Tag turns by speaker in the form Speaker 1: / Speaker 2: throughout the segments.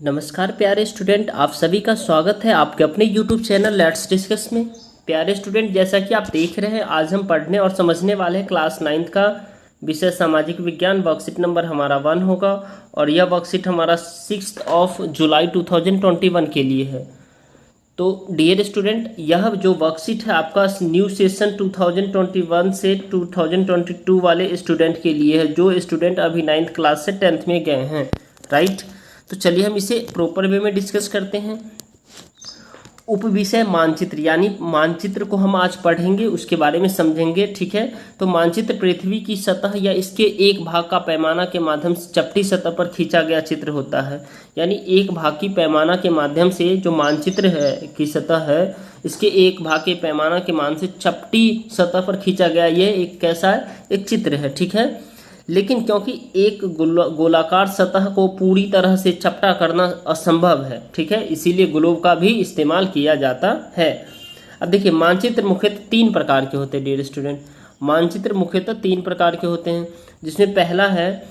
Speaker 1: नमस्कार प्यारे स्टूडेंट, आप सभी का स्वागत है आपके अपने YouTube चैनल लेट्स डिस्कस में। प्यारे स्टूडेंट, जैसा कि आप देख रहे हैं, आज हम पढ़ने और समझने वाले हैं क्लास 9 का विषय सामाजिक विज्ञान। वर्कशीट नंबर हमारा 1 होगा और यह वर्कशीट हमारा 6 जुलाई 2021 के लिए है। तो डियर स्टूडेंट, यह जो वर्कशीट है आपका न्यू सेशन 2021 से 2022 वाले स्टूडेंट के लिए है, जो स्टूडेंट अभी 9th क्लास से 10th में गए हैं, राइट। तो चलिए हम इसे प्रॉपर वे में डिस्कस करते हैं। उप विषय मानचित्र, यानी मानचित्र को हम आज पढ़ेंगे, उसके बारे में समझेंगे, ठीक है। तो मानचित्र पृथ्वी की सतह या इसके एक भाग का पैमाना के माध्यम से चपटी सतह पर खींचा गया चित्र होता है। यानी एक भाग की पैमाना के माध्यम से जो मानचित्र है की सतह है, इसके एक भाग के पैमाना के मान से चपटी सतह पर खींचा गया यह एक कैसा है, एक चित्र है, ठीक है। लेकिन क्योंकि एक गोलाकार सतह को पूरी तरह से चपटा करना असंभव है, ठीक है, इसीलिए ग्लोब का भी इस्तेमाल किया जाता है। अब देखिए, मानचित्र मुख्यतः 3 प्रकार के होते हैं डियर स्टूडेंट। मानचित्र मुख्यतः 3 प्रकार के होते हैं, जिसमें पहला है,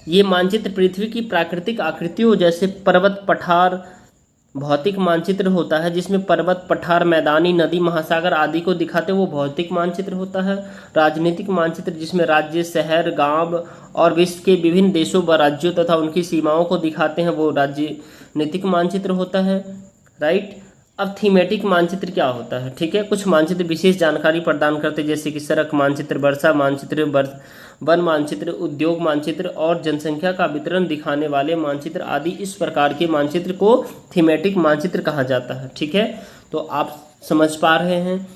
Speaker 1: ये मानचित्र पृथ्वी की प्राकृतिक आकृतियों जैसे पर्वत, पठार, भौतिक मानचित्र होता है, जिसमें पर्वत, पठार, मैदानी, नदी, महासागर आदि को दिखाते वो भौतिक मानचित्र होता है। राजनीतिक मानचित्र, जिसमें राज्य, शहर, गांव और विश्व के विभिन्न देशों व राज्यों तथा उनकी सीमाओं को दिखाते हैं, वो राजनीतिक मानचित्र होता है, राइट। अब थीमेटिक मानचित्र क्या होता है, ठीक है। कुछ मानचित्र विशेष जानकारी प्रदान करते हैं, जैसे कि सड़क मानचित्र, वर्षा मानचित्र, वन मानचित्र, उद्योग मानचित्र और जनसंख्या का वितरण दिखाने वाले मानचित्र आदि। इस प्रकार के मानचित्र को थीमेटिक मानचित्र कहा जाता है, ठीक है। तो आप समझ पा रहे हैं।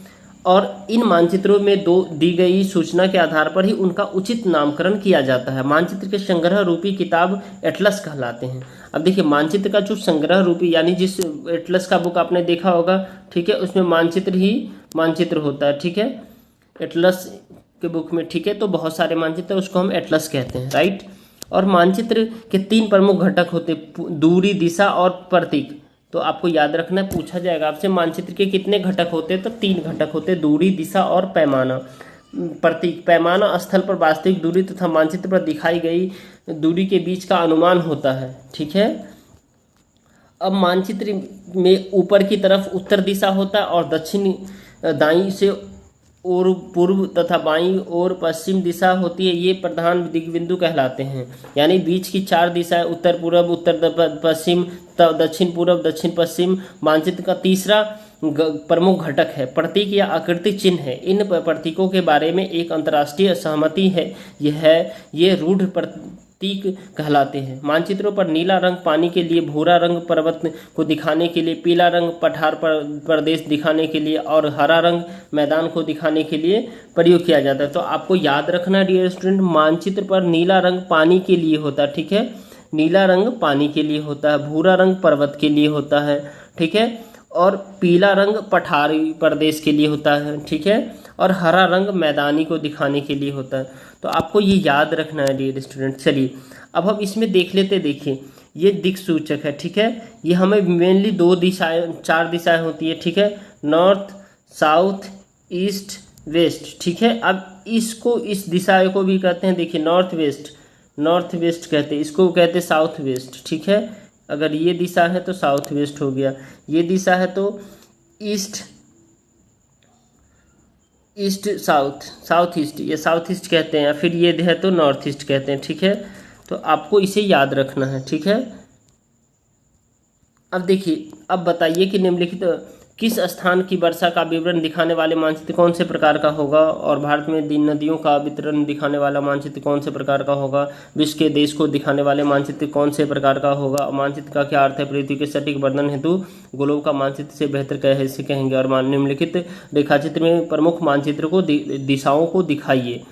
Speaker 1: और इन मानचित्रों में दी गई सूचना के आधार पर ही उनका उचित नामकरण किया जाता है। मानचित्र के संग्रह रूपी किताब एटलस कहलाते हैं। अब देखिए, मानचित्र का जो संग्रह रूपी, यानी जिस एटलस का बुक आपने देखा होगा, ठीक है, उसमें मानचित्र ही मानचित्र होता है, ठीक है, एटलस के बुक में, ठीक है। तो बहुत सारे मानचित्र, उसको हम एटलस कहते हैं, राइट। और मानचित्र के 3 प्रमुख घटक होते, दूरी, दिशा और प्रतीक। तो आपको याद रखना है, पूछा जाएगा आपसे मानचित्र के कितने घटक होते हैं, तो 3 घटक होते, दूरी, दिशा और पैमाना। प्रतीक, पैमाना स्थल पर वास्तविक दूरी तथा मानचित्र पर दिखाई गई दूरी के बीच का अनुमान होता है, ठीक है। अब मानचित्र में ऊपर की तरफ उत्तर दिशा होता है और दक्षिण दाईं से और पूर्व तथा बाईं ओर पश्चिम दिशा होती है। ये प्रधान दिग्बिंदु कहलाते हैं। यानी बीच की 4 दिशाएं, उत्तर पूर्व, उत्तर पश्चिम, दक्षिण पूर्व, दक्षिण पश्चिम। मानचित्र का तीसरा प्रमुख घटक है प्रतीक या आकृति चिन्ह है। इन प्रतीकों के बारे में एक अंतर्राष्ट्रीय सहमति है। ये रूढ़ प्रतीक कहलाते हैं। मानचित्रों पर नीला रंग पानी के लिए, भूरा रंग पर्वत को दिखाने के लिए, पीला रंग पठार प्रदेश दिखाने के लिए और हरा रंग मैदान को दिखाने के लिए प्रयोग किया जाता है। तो आपको याद रखना डियर स्टूडेंट, मानचित्र पर नीला रंग पानी के लिए होता है, ठीक है, नीला रंग पानी के लिए होता है, भूरा रंग पर्वत के लिए होता है, ठीक है, और पीला रंग पठारी प्रदेश के लिए होता है, ठीक है, और हरा रंग मैदानी को दिखाने के लिए होता है। तो आपको ये याद रखना है डियर स्टूडेंट। चलिए अब हम इसमें देख लेते, देखिए ये दिक् सूचक है, ठीक है। ये हमें मेनली 4 दिशाएं होती है, ठीक है, नॉर्थ, साउथ, ईस्ट, वेस्ट, ठीक है। अब इसको, इस दिशा को भी कहते हैं, देखिए नॉर्थ वेस्ट कहते हैं, इसको कहते हैं साउथ वेस्ट, ठीक है। अगर ये दिशा है तो साउथ वेस्ट हो गया, ये दिशा है तो ईस्ट साउथ ईस्ट, ये साउथ ईस्ट कहते हैं, या फिर ये है तो नॉर्थ ईस्ट कहते हैं, ठीक है। तो आपको इसे याद रखना है, ठीक है। अब देखिए, अब बताइए कि निम्नलिखित किस स्थान की वर्षा का विवरण दिखाने वाले मानचित्र कौन से प्रकार का होगा, और भारत में नदियों का वितरण दिखाने वाला मानचित्र कौन से प्रकार का होगा, विश्व के देश को दिखाने वाले मानचित्र कौन से प्रकार का होगा, मानचित्र का क्या अर्थ है, पृथ्वी के सटीक वर्णन हेतु ग्लोब का मानचित्र से बेहतर कैसे कहेंगे, और निम्नलिखित रेखाचित्र में प्रमुख मानचित्र को दिशाओं को दिखाइए,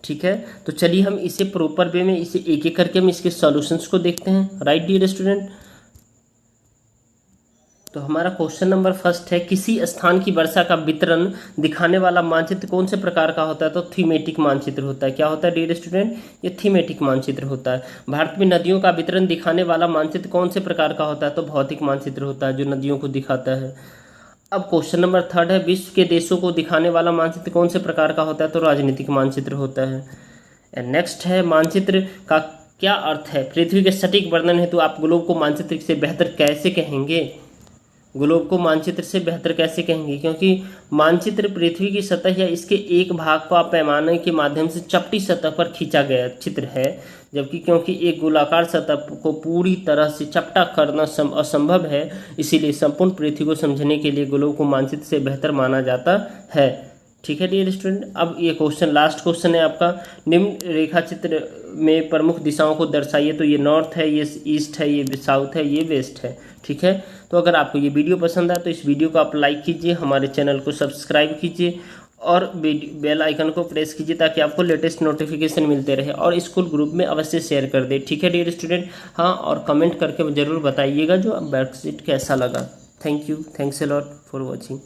Speaker 1: ठीक है। तो चलिए हम इसे प्रॉपर वे में इसे एक एक करके हम इसके सॉल्यूशंस को देखते हैं, राइट डियर स्टूडेंट। तो हमारा क्वेश्चन नंबर 1 है, किसी स्थान की वर्षा का वितरण दिखाने वाला मानचित्र कौन से प्रकार का होता है, तो थीमेटिक मानचित्र होता है। क्या होता है डियर स्टूडेंट, ये थीमेटिक मानचित्र होता है। भारत में नदियों का वितरण दिखाने वाला मानचित्र कौन से प्रकार का होता है, तो भौतिक मानचित्र होता है, जो नदियों को दिखाता है। अब क्वेश्चन नंबर 3 है, विश्व के देशों को दिखाने वाला मानचित्र कौन से प्रकार का होता है, तो राजनीतिक मानचित्र होता है। नेक्स्ट है, मानचित्र का क्या अर्थ है? पृथ्वी के सटीक वर्णन हेतु आप ग्लोब को मानचित्र से बेहतर कैसे कहेंगे? ग्लोब को मानचित्र से बेहतर कैसे कहेंगे? क्योंकि मानचित्र पृथ्वी की सतह या इसके एक भाग को आप पैमाने के माध्यम से चपटी सतह पर खींचा गया चित्र है, जबकि क्योंकि एक गोलाकार सतह को पूरी तरह से चपटा करना असंभव है, इसीलिए संपूर्ण पृथ्वी को समझने के लिए ग्लोब को मानचित्र से बेहतर माना जाता है। ठीक है डियर स्टूडेंट, अब ये क्वेश्चन लास्ट क्वेश्चन है आपका। निम्न रेखा चित्र में प्रमुख दिशाओं को दर्शाइए। तो ये नॉर्थ है, ये ईस्ट है, ये साउथ है, ये वेस्ट है। ठीक है, तो अगर आपको ये वीडियो पसंद आए तो इस वीडियो को आप लाइक कीजिए, हमारे चैनल को सब्सक्राइब कीजिए और बेल आइकन को प्रेस कीजिए ताकि आपको लेटेस्ट नोटिफिकेशन मिलते रहे, और स्कूल ग्रुप में अवश्य शेयर कर दे। ठीक है डियर स्टूडेंट, हाँ, और कमेंट करके ज़रूर बताइएगा जो वर्कशीट कैसा लगा। Thank you, thanks a lot for watching.